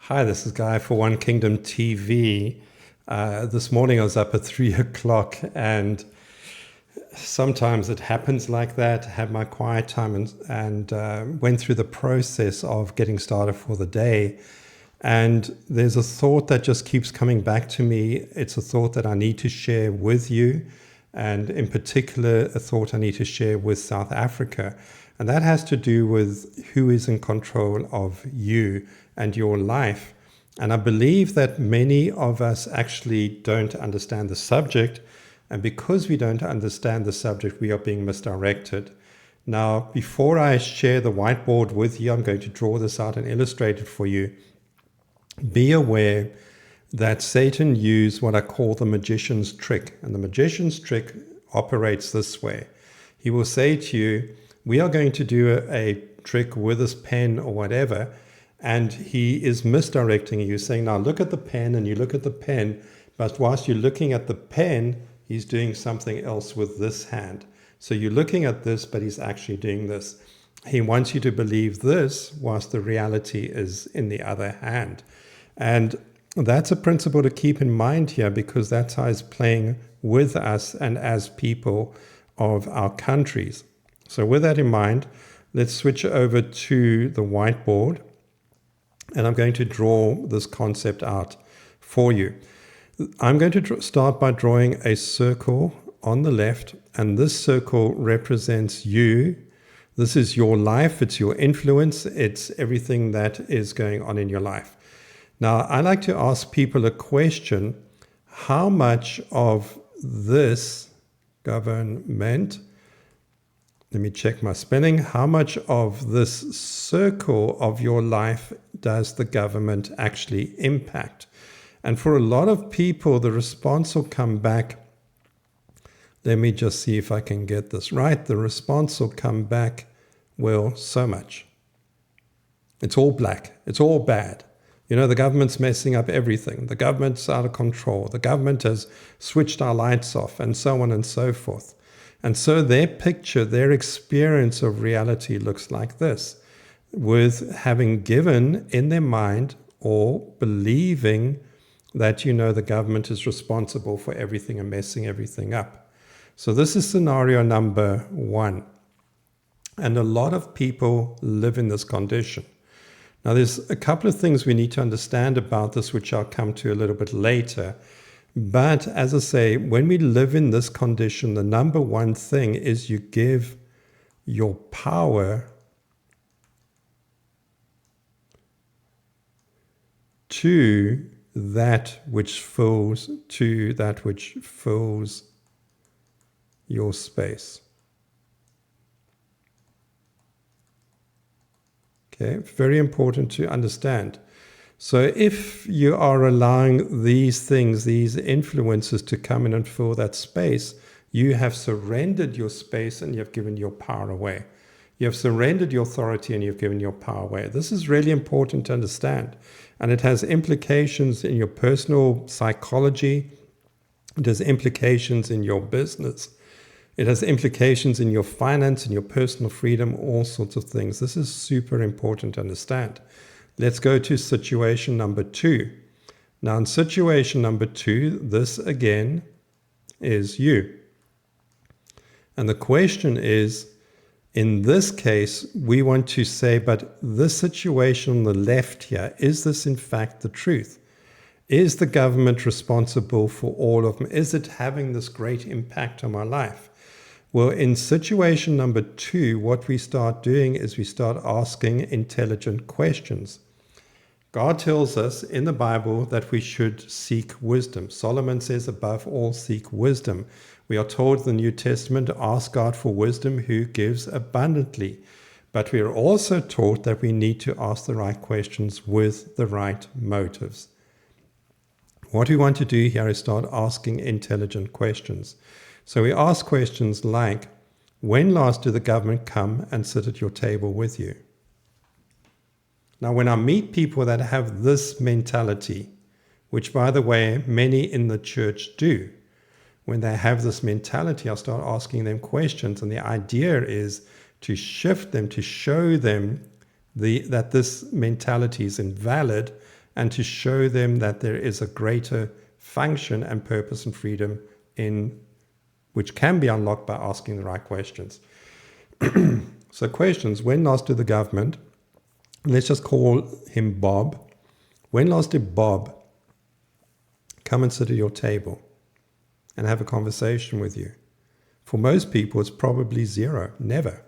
Hi, this is Guy for One Kingdom TV. This morning I was up at 3 o'clock, and sometimes it happens like that. Had my quiet time and went through the process of getting started for the day. And there's a thought that just keeps coming back to me. It's a thought that I need to share with you, and in particular, a thought I need to share with South Africa. And that has to do with who is in control of you and your life. And I believe that many of us actually don't understand the subject. And because we don't understand the subject, we are being misdirected. Now, before I share the whiteboard with you, I'm going to draw this out and illustrate it for you. Be aware that Satan used what I call the magician's trick. And the magician's trick operates this way. He will say to you, we are going to do a trick with this pen or whatever, and he is misdirecting you, saying, now look at the pen, and you look at the pen, but whilst you're looking at the pen, he's doing something else with this hand. So you're looking at this, but he's actually doing this. He wants you to believe this, whilst the reality is in the other hand. And that's a principle to keep in mind here, because that's how he's playing with us and as people of our countries. So with that in mind, let's switch over to the whiteboard, and I'm going to draw this concept out for you. I'm going to start by drawing a circle on the left, and this circle represents you. This is your life, it's your influence, it's everything that is going on in your life. Now, I like to ask people a question: how much of this government, let me check my spelling, how much of this circle of your life does the government actually impact? And for a lot of people, the response will come back, let me just see if I can get this right. The response will come back, well, so much. It's all black. It's all bad. You know, the government's messing up everything. The government's out of control. The government has switched our lights off, and so on and so forth. And so their picture, their experience of reality looks like this, with having given in their mind or believing that, the government is responsible for everything and messing everything up. So this is scenario number one. And a lot of people live in this condition. Now, there's a couple of things we need to understand about this, which I'll come to a little bit later. But as I say, when we live in this condition, the number one thing is you give your power to that which fills your space. Okay, very important to understand. So if you are allowing these things, these influences to come in and fill that space, you have surrendered your space and you've given your power away. You have surrendered your authority and you've given your power away. This is really important to understand. And it has implications in your personal psychology. It has implications in your business. It has implications in your finance and your personal freedom, all sorts of things. This is super important to understand. Let's go to situation number two. Now, in situation number two, this again is you. And the question is, in this case, we want to say, but this situation on the left here, is this in fact the truth? Is the government responsible for all of them? Is it having this great impact on my life? Well, in situation number two, what we start doing is we start asking intelligent questions. God tells us in the Bible that we should seek wisdom. Solomon says, above all, seek wisdom. We are told in the New Testament to ask God for wisdom, who gives abundantly. But we are also taught that we need to ask the right questions with the right motives. What we want to do here is start asking intelligent questions. So we ask questions like, when last did the government come and sit at your table with you? Now, when I meet people that have this mentality, which, by the way, many in the church do, when they have this mentality, I'll start asking them questions. And the idea is to shift them, to show them that this mentality is invalid and to show them that there is a greater function and purpose and freedom in which can be unlocked by asking the right questions. So questions: when last did the government, let's just call him Bob, when last did Bob come and sit at your table and have a conversation with you? For most people, it's probably zero, never.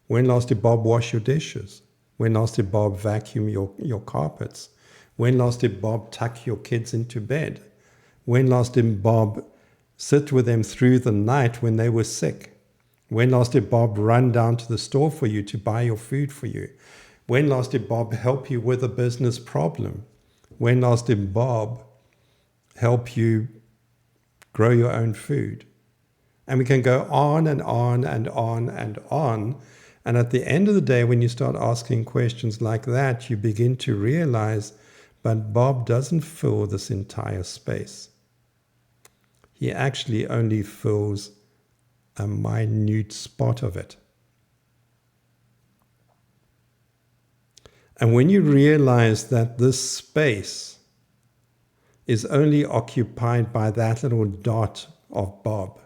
When last did Bob wash your dishes? When last did Bob vacuum your carpets? When last did Bob tuck your kids into bed? When last did Bob sit with them through the night when they were sick? When last did Bob run down to the store for you to buy your food for you? When last did Bob help you with a business problem? When last did Bob help you grow your own food? And we can go on and on and on and on. And at the end of the day, when you start asking questions like that, you begin to realize, but Bob doesn't fill this entire space. He actually only fills a minute spot of it. And when you realize that this space is only occupied by that little dot of Bob,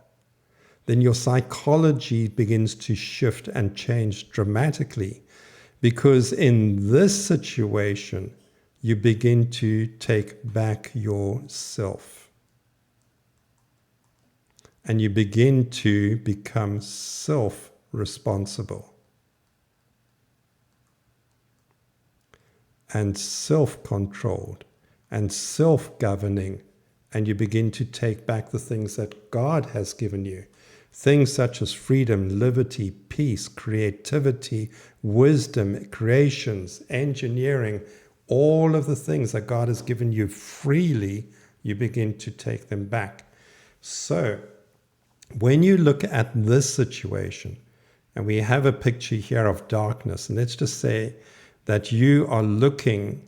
then your psychology begins to shift and change dramatically, because in this situation, you begin to take back yourself. And you begin to become self-responsible and self-controlled and self-governing, and you begin to take back the things that God has given you. Things such as freedom, liberty, peace, creativity, wisdom, creations, engineering, all of the things that God has given you freely, you begin to take them back. So, when you look at this situation, and we have a picture here of darkness, and let's just say that you are looking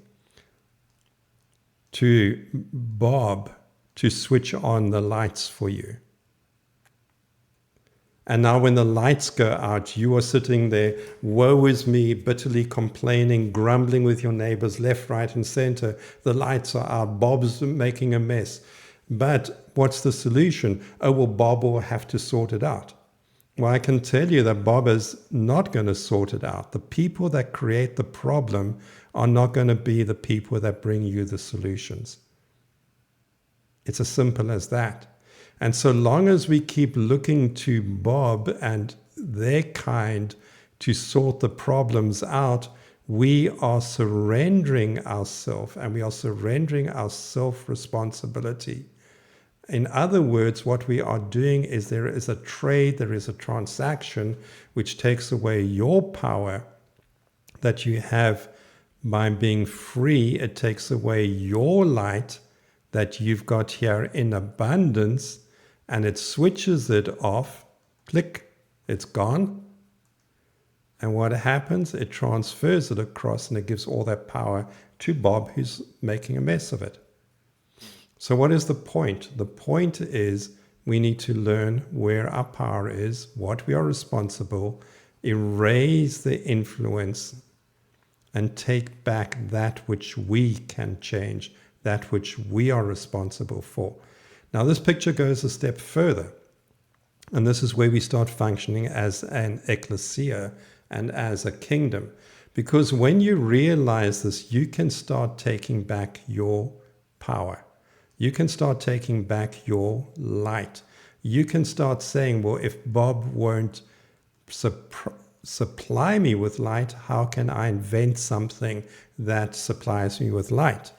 to Bob to switch on the lights for you. And now when the lights go out, you are sitting there, woe is me, bitterly complaining, grumbling with your neighbors left, right, and center. The lights are out. Bob's making a mess. But what's the solution? Oh, well, Bob will have to sort it out. Well, I can tell you that Bob is not going to sort it out. The people that create the problem are not going to be the people that bring you the solutions. It's as simple as that. And so long as we keep looking to Bob and their kind to sort the problems out, we are surrendering ourselves, and we are surrendering our self-responsibility. In other words, what we are doing is there is a trade, there is a transaction which takes away your power that you have by being free. It takes away your light that you've got here in abundance, and it switches it off. Click, it's gone. And what happens? It transfers it across, and it gives all that power to Bob, who's making a mess of it. So what is the point? The point is we need to learn where our power is, what we are responsible, erase the influence, and take back that which we can change, that which we are responsible for. Now this picture goes a step further, and this is where we start functioning as an ecclesia and as a kingdom. Because when you realize this, you can start taking back your power. You can start taking back your light. You can start saying, well, if Bob won't supply me with light, how can I invent something that supplies me with light?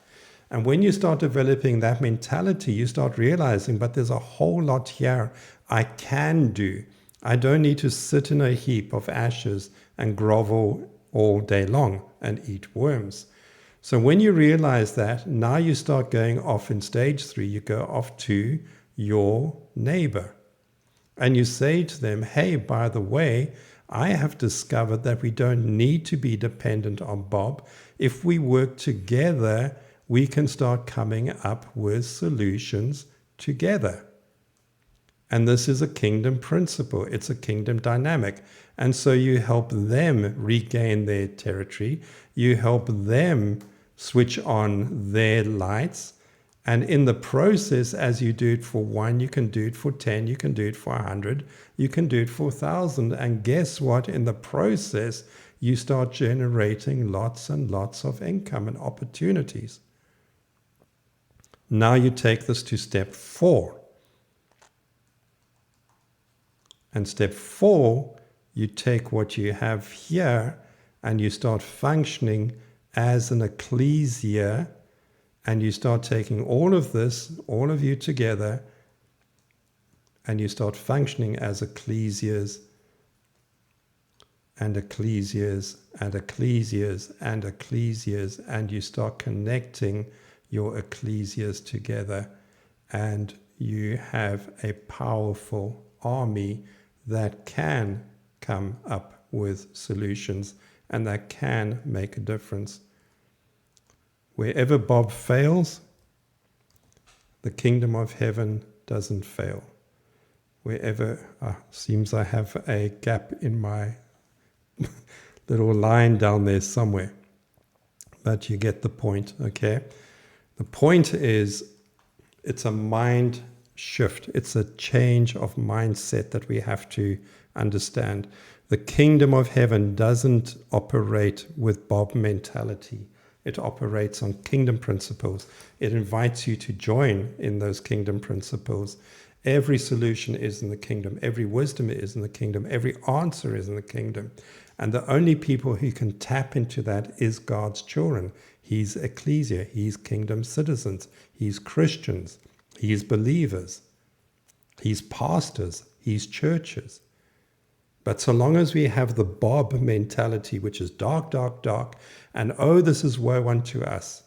And when you start developing that mentality, you start realizing, but there's a whole lot here I can do. I don't need to sit in a heap of ashes and grovel all day long and eat worms. So when you realize that, now you start going off in stage 3, you go off to your neighbor. And you say to them, hey, by the way, I have discovered that we don't need to be dependent on Bob. If we work together, we can start coming up with solutions together. And this is a kingdom principle. It's a kingdom dynamic. And so you help them regain their territory. You help them switch on their lights. And in the process, as you do it for 1, you can do it for 10, you can do it for 100, you can do it for 1,000. And guess what? In the process, you start generating lots and lots of income and opportunities. Now you take this to step 4. And step 4, you take what you have here and you start functioning as an ecclesia, and you start taking all of this, all of you together, and you start functioning as ecclesias and ecclesias and ecclesias and ecclesias, and you start connecting your ecclesias together, and you have a powerful army that can come up with solutions and that can make a difference. Wherever Bob fails, the kingdom of heaven doesn't fail. Wherever, seems I have a gap in my little line down there somewhere. But you get the point, okay? The point is, it's a mind shift. It's a change of mindset that we have to understand. The kingdom of heaven doesn't operate with Bob mentality. It operates on kingdom principles. It invites you to join in those kingdom principles. Every solution is in the kingdom. Every wisdom is in the kingdom. Every answer is in the kingdom. And the only people who can tap into that is God's children. He's ecclesia. He's kingdom citizens. He's Christians. He's believers. He's pastors. He's churches. But so long as we have the Bob mentality, which is dark, dark, dark, and oh, this is woe unto us,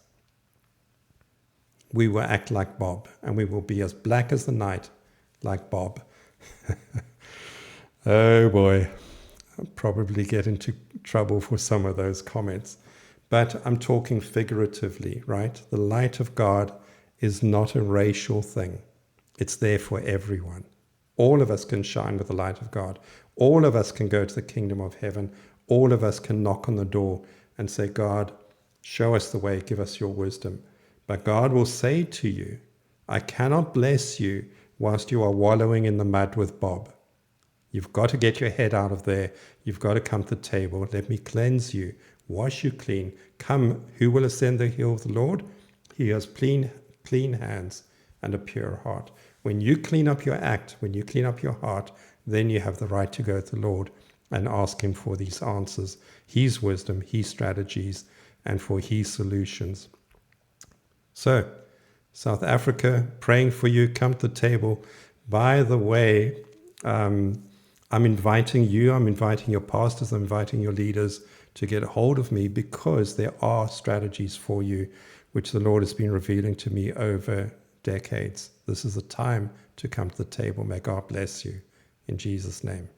we will act like Bob, and we will be as black as the night, like Bob. Oh boy, I'll probably get into trouble for some of those comments. But I'm talking figuratively, right? The light of God is not a racial thing. It's there for everyone. All of us can shine with the light of God. All of us can go to the kingdom of heaven. All of us can knock on the door and say, God, show us the way, give us your wisdom. But God will say to you, I cannot bless you whilst you are wallowing in the mud with Bob. You've got to get your head out of there. You've got to come to the table. Let me cleanse you, wash you clean. Come, who will ascend the hill of the Lord? He has clean hands and a pure heart. When you clean up your act, when you clean up your heart, then you have the right to go to the Lord and ask him for these answers, his wisdom, his strategies, and for his solutions. So, South Africa, praying for you, come to the table. By the way, I'm inviting you, I'm inviting your pastors, I'm inviting your leaders to get a hold of me, because there are strategies for you, which the Lord has been revealing to me over decades. This is the time to come to the table. May God bless you in Jesus' name.